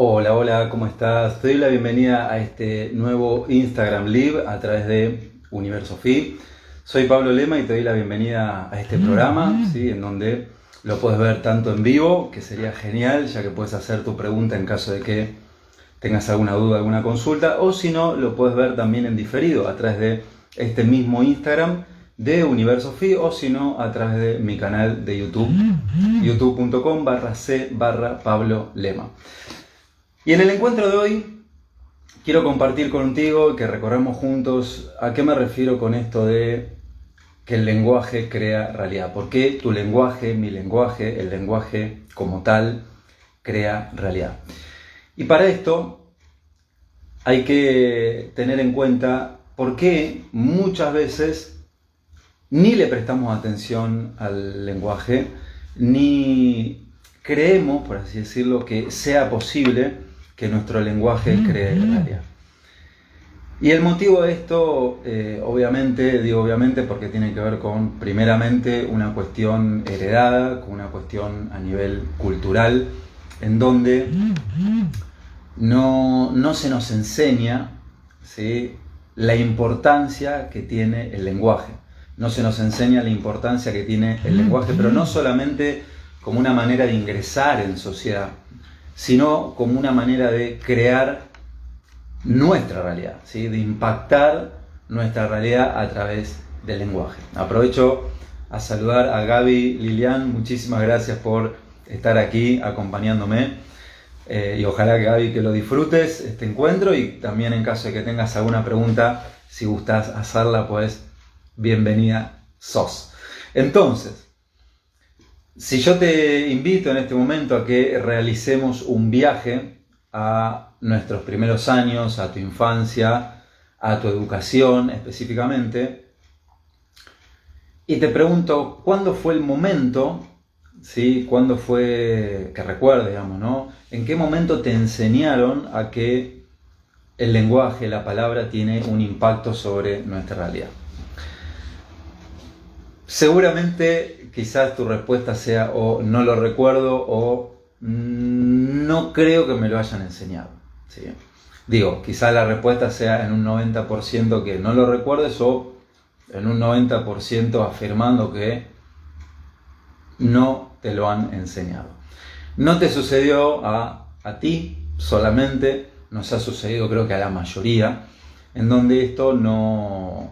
Hola, hola, ¿cómo estás? Te doy la bienvenida a este nuevo Instagram Live a través de Universo Fi. Soy Pablo Lema y te doy la bienvenida a este programa, ¿sí? En donde lo puedes ver tanto en vivo, que sería genial, ya que puedes hacer tu pregunta en caso de que tengas alguna duda, alguna consulta, o si no, lo puedes ver también en diferido a través de este mismo Instagram de Universo Fi, o si no, a través de mi canal de YouTube, youtube.com/c/Pablo Lema. Y en el encuentro de hoy quiero compartir contigo, que recorramos juntos, a qué me refiero con esto de que el lenguaje crea realidad. ¿Por qué tu lenguaje, mi lenguaje, el lenguaje como tal, crea realidad? Y para esto hay que tener en cuenta por qué muchas veces ni le prestamos atención al lenguaje, ni creemos, por así decirlo, que sea posible que nuestro lenguaje cree realidad. Y el motivo de esto, obviamente porque tiene que ver con, primeramente, una cuestión heredada, con una cuestión a nivel cultural, en donde no se nos enseña, ¿sí?, la importancia que tiene el lenguaje. No se nos enseña la importancia que tiene el lenguaje, pero no solamente como una manera de ingresar en sociedad, sino como una manera de crear nuestra realidad, ¿sí?, de impactar nuestra realidad a través del lenguaje. Aprovecho a saludar a Gaby Lilian, muchísimas gracias por estar aquí acompañándome. Y ojalá, Gaby, que lo disfrutes este encuentro, y también en caso de que tengas alguna pregunta, si gustas hacerla, pues bienvenida sos. Entonces, si yo te invito en este momento a que realicemos un viaje a nuestros primeros años, a tu infancia, a tu educación específicamente, y te pregunto, ¿cuándo fue el momento, ¿sí?, cuándo fue, que recuerdes, digamos, ¿no?, en qué momento te enseñaron a que el lenguaje, la palabra, tiene un impacto sobre nuestra realidad? Seguramente quizás tu respuesta sea o no lo recuerdo o no creo que me lo hayan enseñado, ¿sí? Digo, quizás la respuesta sea en un 90% que no lo recuerdes, o en un 90% afirmando que no te lo han enseñado. No te sucedió a ti solamente, nos ha sucedido, creo que a la mayoría, en donde esto no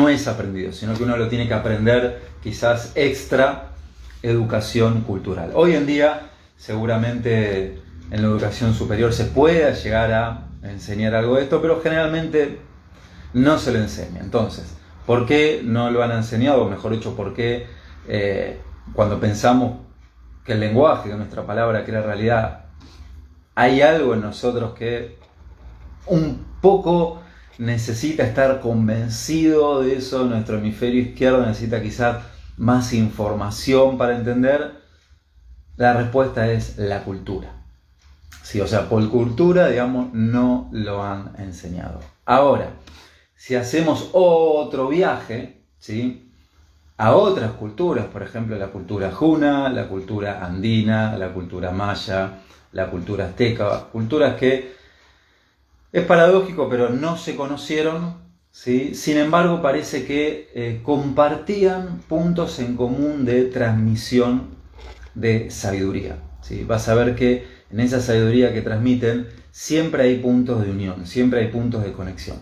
es aprendido, sino que uno lo tiene que aprender quizás extra educación cultural. Hoy en día, seguramente en la educación superior se pueda llegar a enseñar algo de esto, pero generalmente no se lo enseña. Entonces, ¿por qué no lo han enseñado? O mejor dicho, ¿por qué cuando pensamos que el lenguaje, que nuestra palabra crea realidad, hay algo en nosotros que un poco necesita estar convencido de eso? Nuestro hemisferio izquierdo necesita quizás más información para entender. La respuesta es la cultura. Sí, o sea, por cultura, digamos, no lo han enseñado. Ahora, si hacemos otro viaje, ¿sí?, a otras culturas, por ejemplo, la cultura juna, la cultura andina, la cultura maya, la cultura azteca, culturas que es paradójico, pero no se conocieron, ¿sí? Sin embargo, parece que compartían puntos en común de transmisión de sabiduría, ¿sí? Vas a ver que en esa sabiduría que transmiten siempre hay puntos de unión, siempre hay puntos de conexión.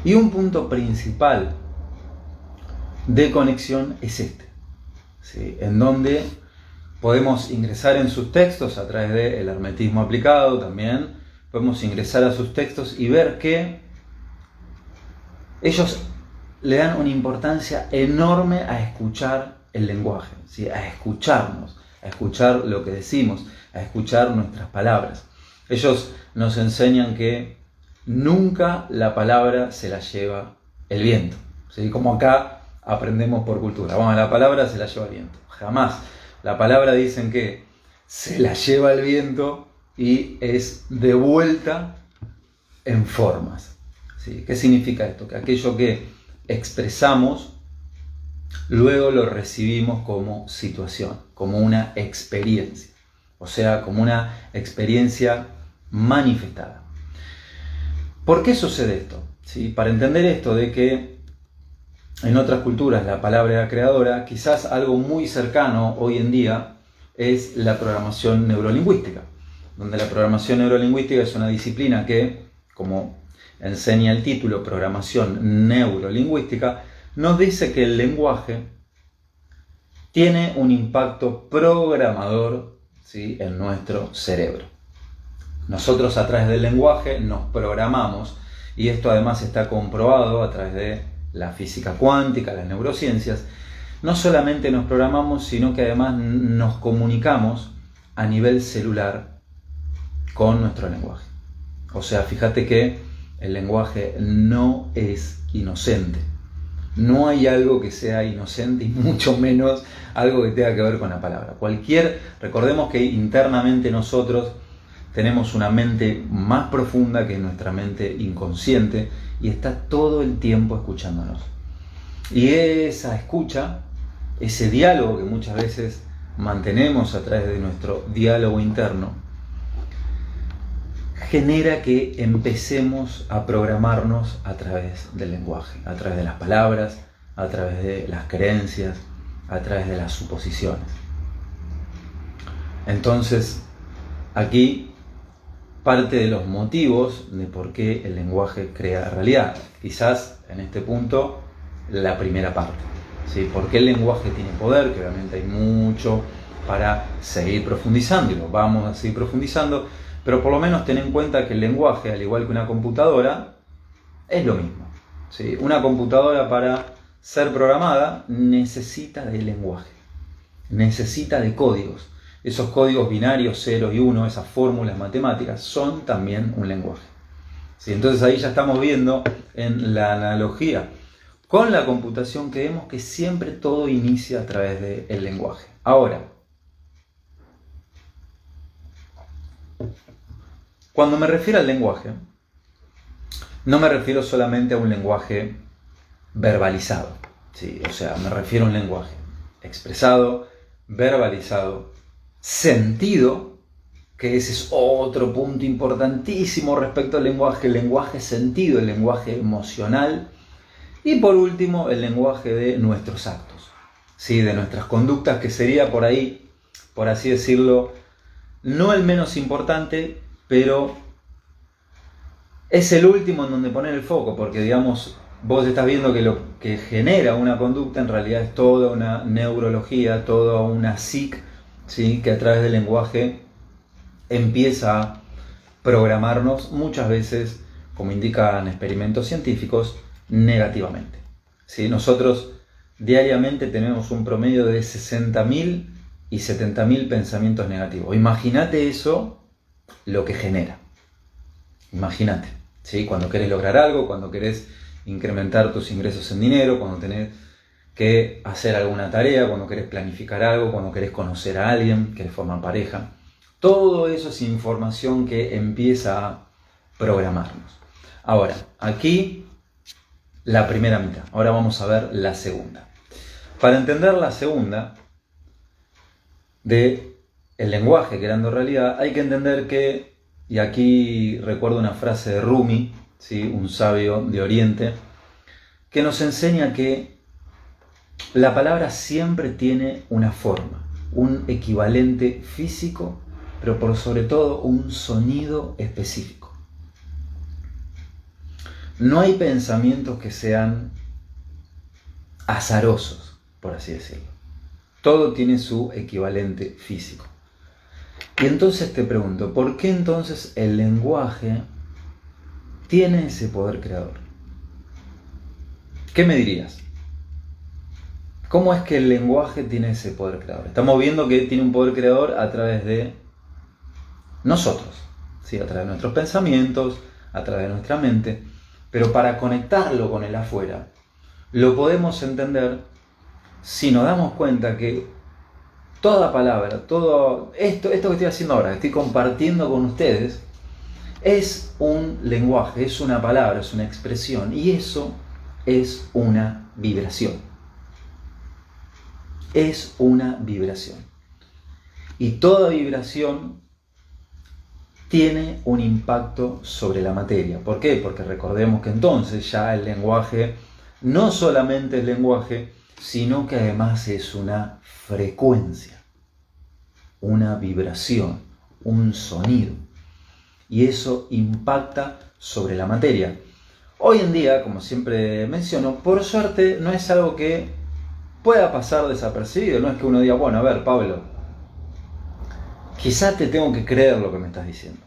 Y un punto principal de conexión es este, ¿sí?, en donde podemos ingresar en sus textos a través del hermetismo aplicado. También podemos ingresar a sus textos y ver que ellos le dan una importancia enorme a escuchar el lenguaje, ¿sí?, a escucharnos, a escuchar lo que decimos, a escuchar nuestras palabras. Ellos nos enseñan que nunca la palabra se la lleva el viento, ¿sí?, como acá aprendemos por cultura. Bueno, la palabra se la lleva el viento. Jamás. La palabra, dicen que se la lleva el viento y es devuelta en formas, ¿sí? ¿Qué significa esto? Que aquello que expresamos, luego lo recibimos como situación, como una experiencia. O sea, como una experiencia manifestada. ¿Por qué sucede esto? ¿Sí? Para entender esto de que en otras culturas la palabra era creadora, quizás algo muy cercano hoy en día es la programación neurolingüística, donde la programación neurolingüística es una disciplina que, como enseña el título, programación neurolingüística, nos dice que el lenguaje tiene un impacto programador, ¿sí?, en nuestro cerebro. Nosotros a través del lenguaje nos programamos, y esto además está comprobado a través de la física cuántica, las neurociencias. No solamente nos programamos, sino que además nos comunicamos a nivel celular con nuestro lenguaje. O sea, fíjate que el lenguaje no es inocente. No hay algo que sea inocente y mucho menos algo que tenga que ver con la palabra. Recordemos que internamente nosotros tenemos una mente más profunda que nuestra mente inconsciente y está todo el tiempo escuchándonos. Y esa escucha, ese diálogo que muchas veces mantenemos a través de nuestro diálogo interno, genera que empecemos a programarnos a través del lenguaje, a través de las palabras, a través de las creencias, a través de las suposiciones. Entonces, aquí parte de los motivos de por qué el lenguaje crea realidad. Quizás en este punto la primera parte, ¿sí? ¿Por qué el lenguaje tiene poder? Que obviamente hay mucho para seguir profundizando y lo vamos a seguir profundizando, pero por lo menos ten en cuenta que el lenguaje, al igual que una computadora, es lo mismo, ¿sí? Una computadora, para ser programada, necesita de lenguaje, necesita de códigos. Esos códigos binarios 0 y 1, esas fórmulas matemáticas, son también un lenguaje, ¿sí? Entonces ahí ya estamos viendo en la analogía con la computación que vemos que siempre todo inicia a través del lenguaje. Ahora, cuando me refiero al lenguaje, no me refiero solamente a un lenguaje verbalizado, ¿sí? O sea, me refiero a un lenguaje expresado, verbalizado, sentido, que ese es otro punto importantísimo respecto al lenguaje, el lenguaje sentido, el lenguaje emocional, y por último el lenguaje de nuestros actos, ¿sí? De nuestras conductas, que sería por ahí, por así decirlo, no el menos importante, pero es el último en donde poner el foco, porque digamos, vos estás viendo que lo que genera una conducta en realidad es toda una neurología, toda una psique, ¿sí? Que a través del lenguaje empieza a programarnos, muchas veces, como indican experimentos científicos, negativamente, ¿sí? Nosotros diariamente tenemos un promedio de 60.000 y 70.000 pensamientos negativos. Imagínate eso, lo que genera. Imagínate, ¿sí? Cuando querés lograr algo, cuando querés incrementar tus ingresos en dinero, cuando tenés que hacer alguna tarea, cuando querés planificar algo, cuando querés conocer a alguien, querés formar pareja. Todo eso es información que empieza a programarnos. Ahora, aquí la primera mitad. Ahora vamos a ver la segunda. Para entender la segunda de el lenguaje creando realidad, hay que entender que, y aquí recuerdo una frase de Rumi, ¿sí? Un sabio de Oriente, que nos enseña que la palabra siempre tiene una forma, un equivalente físico, pero por sobre todo un sonido específico. No hay pensamientos que sean azarosos, por así decirlo. Todo tiene su equivalente físico. Y entonces te pregunto, ¿por qué entonces el lenguaje tiene ese poder creador? ¿Qué me dirías? ¿Cómo es que el lenguaje tiene ese poder creador? Estamos viendo que tiene un poder creador a través de nosotros, ¿sí? A través de nuestros pensamientos, a través de nuestra mente. Pero para conectarlo con el afuera, lo podemos entender si nos damos cuenta que toda palabra, todo esto que estoy haciendo ahora, que estoy compartiendo con ustedes, es un lenguaje, es una palabra, es una expresión, y eso es una vibración. Es una vibración. Y toda vibración tiene un impacto sobre la materia. ¿Por qué? Porque recordemos que entonces ya el lenguaje no solamente es lenguaje, sino que además es una frecuencia, una vibración, un sonido. Y eso impacta sobre la materia. Hoy en día, como siempre menciono, por suerte no es algo que pueda pasar desapercibido. No es que uno diga, bueno, a ver, Pablo, quizás te tengo que creer lo que me estás diciendo.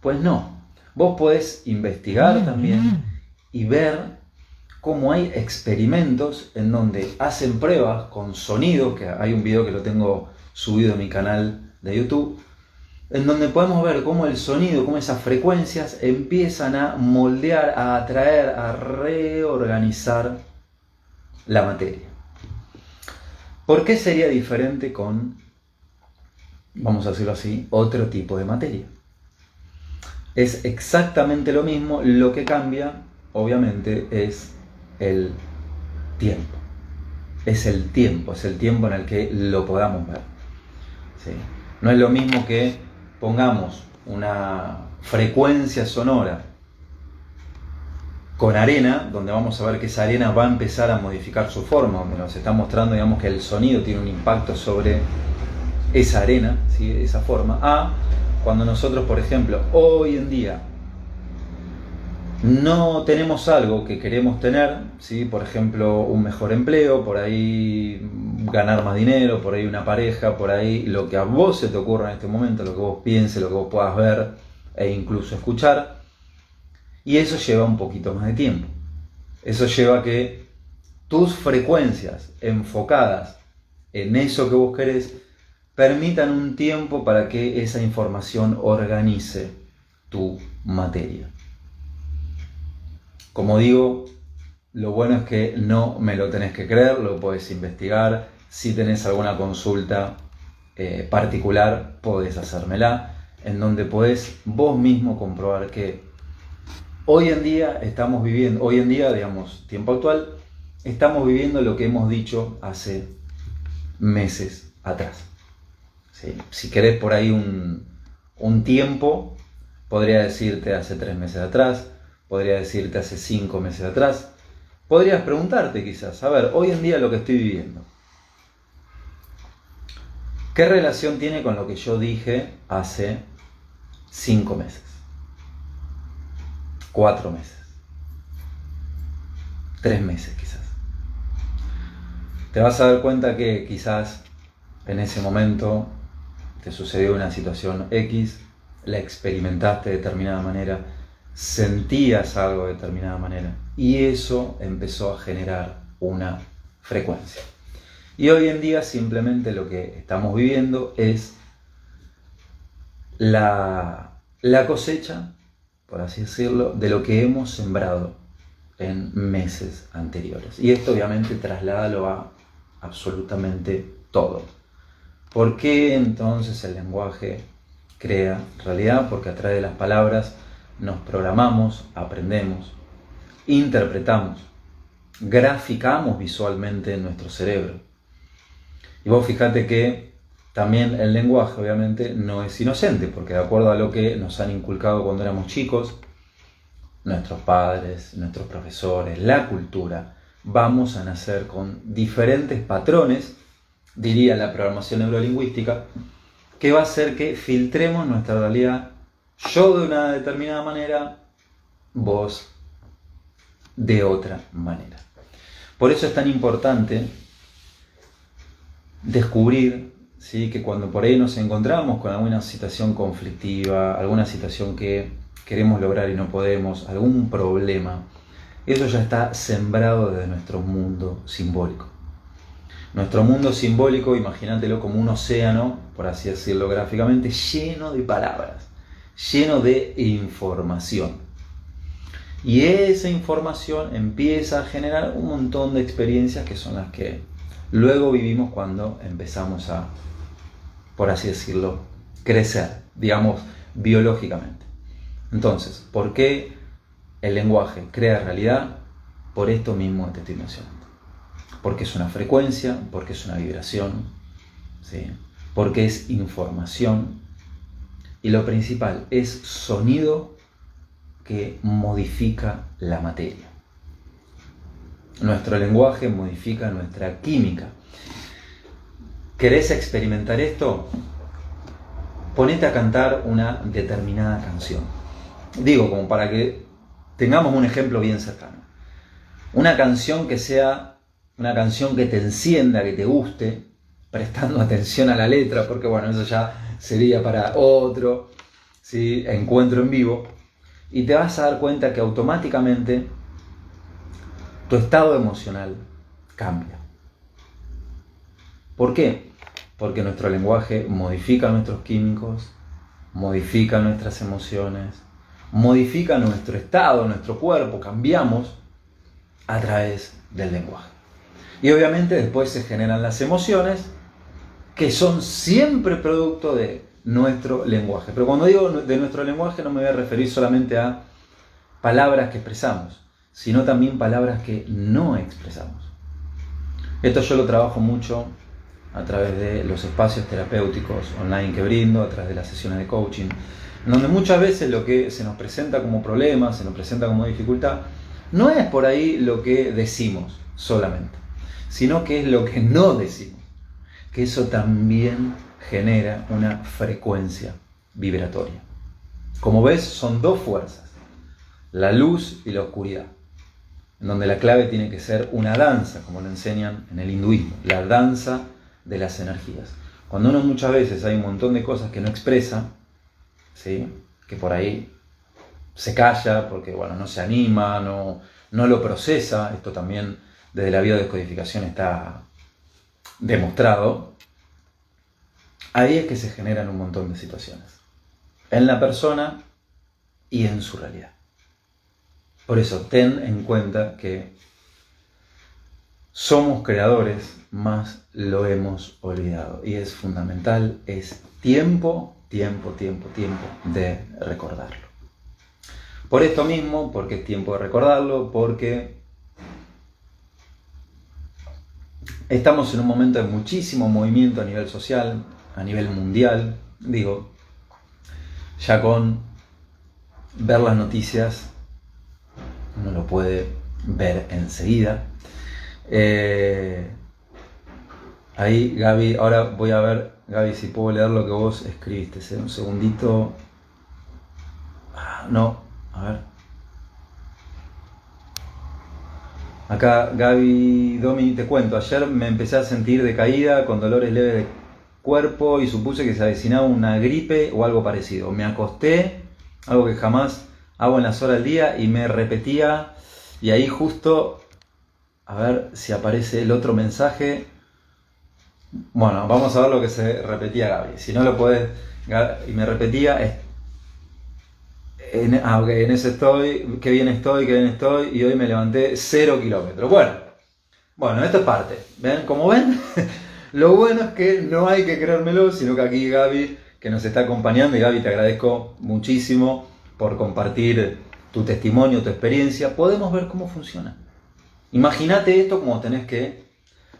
Pues no. Vos podés investigar también y ver cómo hay experimentos en donde hacen pruebas con sonido, que hay un video que lo tengo subido en mi canal de YouTube, en donde podemos ver cómo el sonido, cómo esas frecuencias empiezan a moldear, a atraer, a reorganizar la materia. ¿Por qué sería diferente con, vamos a decirlo así, otro tipo de materia? Es exactamente lo mismo, lo que cambia, obviamente, es el tiempo. Es el tiempo en el que lo podamos ver. ¿Sí? No es lo mismo que pongamos una frecuencia sonora con arena, donde vamos a ver que esa arena va a empezar a modificar su forma, donde nos está mostrando, digamos, que el sonido tiene un impacto sobre esa arena, ¿sí? Esa forma, a cuando nosotros, por ejemplo, hoy en día no tenemos algo que queremos tener, ¿sí? Por ejemplo, un mejor empleo, por ahí ganar más dinero, por ahí una pareja, por ahí lo que a vos se te ocurra en este momento, lo que vos pienses, lo que vos puedas ver e incluso escuchar. Y eso lleva un poquito más de tiempo. Eso lleva a que tus frecuencias enfocadas en eso que vos querés permitan un tiempo para que esa información organice tu materia. Como digo, lo bueno es que no me lo tenés que creer, lo podés investigar. Si tenés alguna consulta particular, podés hacérmela, en donde podés vos mismo comprobar que hoy en día estamos viviendo, digamos, tiempo actual, estamos viviendo lo que hemos dicho hace meses atrás. ¿Sí? Si querés por ahí un tiempo, podría decirte hace 3 meses atrás, podría decirte hace 5 meses atrás. Podrías preguntarte quizás, a ver, hoy en día lo que estoy viviendo, ¿qué relación tiene con lo que yo dije hace 5 meses? 4 meses. 3 meses quizás. Te vas a dar cuenta que quizás en ese momento te sucedió una situación X, la experimentaste de determinada manera, sentías algo de determinada manera y eso empezó a generar una frecuencia. Y hoy en día simplemente lo que estamos viviendo es la cosecha, por así decirlo, de lo que hemos sembrado en meses anteriores. Y esto obviamente trasládalo a absolutamente todo. ¿Por qué entonces el lenguaje crea realidad? Porque a través de las palabras nos programamos, aprendemos, interpretamos, graficamos visualmente en nuestro cerebro. Y vos fíjate que también el lenguaje obviamente no es inocente, porque de acuerdo a lo que nos han inculcado cuando éramos chicos, nuestros padres, nuestros profesores, la cultura, vamos a nacer con diferentes patrones, diría la programación neurolingüística, que va a hacer que filtremos nuestra realidad, yo de una determinada manera, vos de otra manera. Por eso es tan importante descubrir, ¿sí?, que cuando por ahí nos encontramos con alguna situación conflictiva, alguna situación que queremos lograr y no podemos, algún problema, eso ya está sembrado desde nuestro mundo simbólico. Nuestro mundo simbólico, imagínatelo como un océano, por así decirlo gráficamente, lleno de palabras, lleno de información. Y esa información empieza a generar un montón de experiencias que son las que luego vivimos cuando empezamos a, por así decirlo, crecer, digamos, biológicamente. Entonces, ¿por qué el lenguaje crea realidad? Por esto mismo que te estoy mencionando. Porque es una frecuencia, porque es una vibración, ¿sí?, porque es información, Y lo principal es sonido que modifica la materia. Nuestro lenguaje modifica nuestra química. ¿Querés experimentar esto? Ponete a cantar una determinada canción. Digo, como para que tengamos un ejemplo bien cercano. Una canción que sea una canción que te encienda, que te guste, prestando atención a la letra, porque bueno, eso ya sería para otro, ¿sí?, encuentro en vivo. Y te vas a dar cuenta que automáticamente tu estado emocional cambia. ¿Por qué? Porque nuestro lenguaje modifica nuestros químicos, modifica nuestras emociones, modifica nuestro estado, nuestro cuerpo, cambiamos a través del lenguaje. Y obviamente después se generan las emociones, que son siempre producto de nuestro lenguaje. Pero cuando digo de nuestro lenguaje no me voy a referir solamente a palabras que expresamos, sino también palabras que no expresamos. Esto yo lo trabajo mucho a través de los espacios terapéuticos online que brindo, a través de las sesiones de coaching, donde muchas veces lo que se nos presenta como problema, se nos presenta como dificultad, no es por ahí lo que decimos solamente, sino que es lo que no decimos, que eso también genera una frecuencia vibratoria. Como ves, son dos fuerzas, la luz y la oscuridad, en donde la clave tiene que ser una danza, como lo enseñan en el hinduismo, la danza de las energías. Cuando uno muchas veces hay un montón de cosas que no expresa, ¿sí?, que por ahí se calla porque bueno, no se anima, no lo procesa, esto también desde la biodescodificación está demostrado, ahí es que se generan un montón de situaciones, en la persona y en su realidad. Por eso, ten en cuenta que somos creadores, más lo hemos olvidado. Y es fundamental, es tiempo de recordarlo. Por esto mismo, porque es tiempo de recordarlo, porque estamos en un momento de muchísimo movimiento a nivel social, a nivel mundial. Digo, ya con ver las noticias uno lo puede ver enseguida. Ahí Gaby, ahora voy a ver, Gaby, si puedo leer lo que vos escribiste. Un segundito. No, a ver. Acá Gaby, Domi, te cuento, ayer me empecé a sentir decaída, con dolores leves de cuerpo y supuse que se avecinaba una gripe o algo parecido. Me acosté, algo que jamás hago en las horas del día, y me repetía, y ahí justo, a ver si aparece el otro mensaje. Bueno, vamos a ver lo que se repetía Gaby. Si no lo puedes, y me repetía, en eso estoy, qué bien estoy, y hoy me levanté 0 kilómetros. Bueno, esto es parte. ¿Ven? Como ven, lo bueno es que no hay que creérmelo, sino que aquí Gaby, que nos está acompañando, y Gaby, te agradezco muchísimo por compartir tu testimonio, tu experiencia, podemos ver cómo funciona. Imagínate esto como tenés que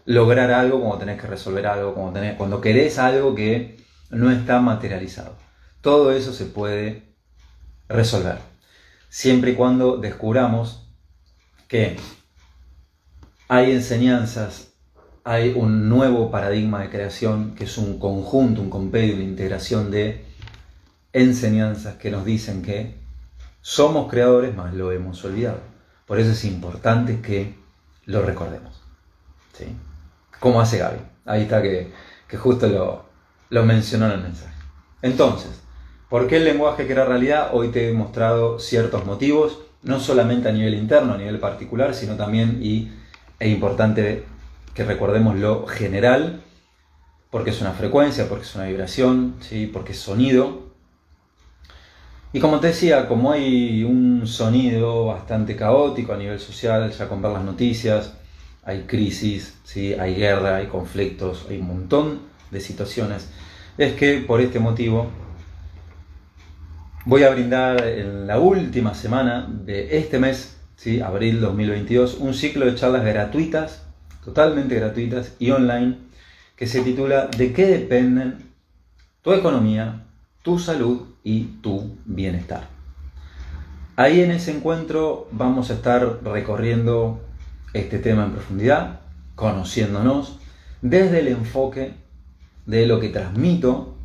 lograr algo, como tenés que resolver algo, cuando querés algo que no está materializado. Todo eso se puede resolver, siempre y cuando descubramos que hay enseñanzas, hay un nuevo paradigma de creación, que es un conjunto, un compendio, una integración de enseñanzas que nos dicen que somos creadores, más lo hemos olvidado. Por eso es importante que lo recordemos, ¿sí? Como hace Gaby. Ahí está que justo lo mencionó en el mensaje. Entonces, ¿por qué el lenguaje crea realidad? Hoy te he mostrado ciertos motivos, no solamente a nivel interno, a nivel particular, sino también, y es importante que recordemos lo general, porque es una frecuencia, porque es una vibración, ¿sí?, porque es sonido. Y como te decía, como hay un sonido bastante caótico a nivel social, ya con ver las noticias, hay crisis, ¿sí?, hay guerra, hay conflictos, hay un montón de situaciones, es que por este motivo voy a brindar en la última semana de este mes, ¿sí?, abril 2022, un ciclo de charlas gratuitas, totalmente gratuitas y online, que se titula ¿De qué dependen tu economía, tu salud y tu bienestar. Ahí en ese encuentro vamos a estar recorriendo este tema en profundidad, conociéndonos desde el enfoque de lo que transmito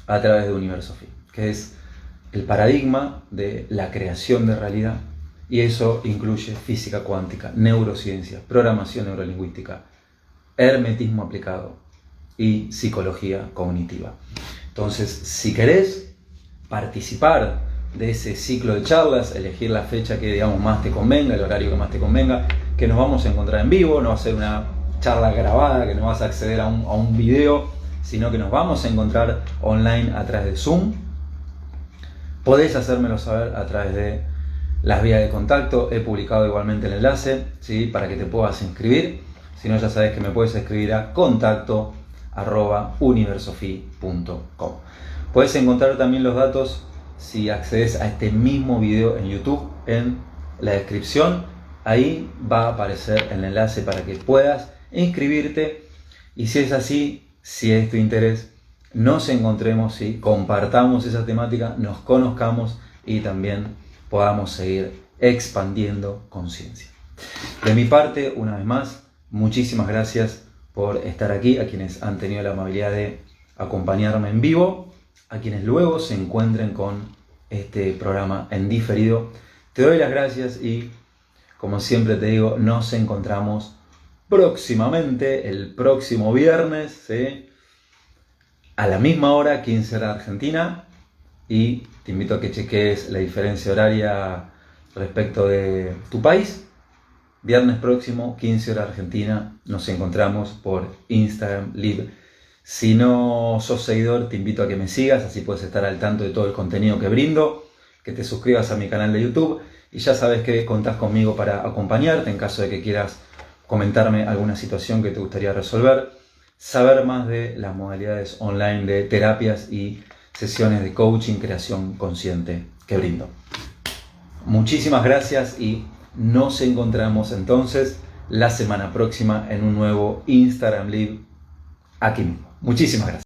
a través de Universo Fi, que es el paradigma de la creación de realidad, y eso incluye física cuántica, neurociencia, programación neurolingüística, hermetismo aplicado y psicología cognitiva. Entonces, si querés participar de ese ciclo de charlas, elegir la fecha que digamos más te convenga, el horario que más te convenga, que nos vamos a encontrar en vivo, no va a ser una charla grabada, que no vas a acceder a un video, sino que nos vamos a encontrar online a través de Zoom. Podés hacérmelo saber a través de las vías de contacto. He publicado igualmente el enlace, ¿sí?, para que te puedas inscribir. Si no, ya sabes que me puedes escribir a contacto@universofi.com. Puedes encontrar también los datos si accedes a este mismo video en YouTube en la descripción. Ahí va a aparecer el enlace para que puedas inscribirte, y si es así, si es tu interés, nos encontremos, ¿sí?, compartamos esa temática, nos conozcamos y también podamos seguir expandiendo conciencia. De mi parte, una vez más, muchísimas gracias por estar aquí, a quienes han tenido la amabilidad de acompañarme en vivo, a quienes luego se encuentren con este programa en diferido. Te doy las gracias y, como siempre te digo, nos encontramos próximamente, el próximo viernes, ¿sí?, a la misma hora, 15 horas Argentina, y te invito a que cheques la diferencia horaria respecto de tu país. Viernes próximo, 15 horas Argentina, nos encontramos por Instagram Live. Si no sos seguidor, te invito a que me sigas, así puedes estar al tanto de todo el contenido que brindo, que te suscribas a mi canal de YouTube, y ya sabes que contás conmigo para acompañarte en caso de que quieras comentarme alguna situación que te gustaría resolver, saber más de las modalidades online de terapias y sesiones de coaching, creación consciente que brindo. Muchísimas gracias y nos encontramos entonces la semana próxima en un nuevo Instagram Live aquí mismo. Muchísimas gracias.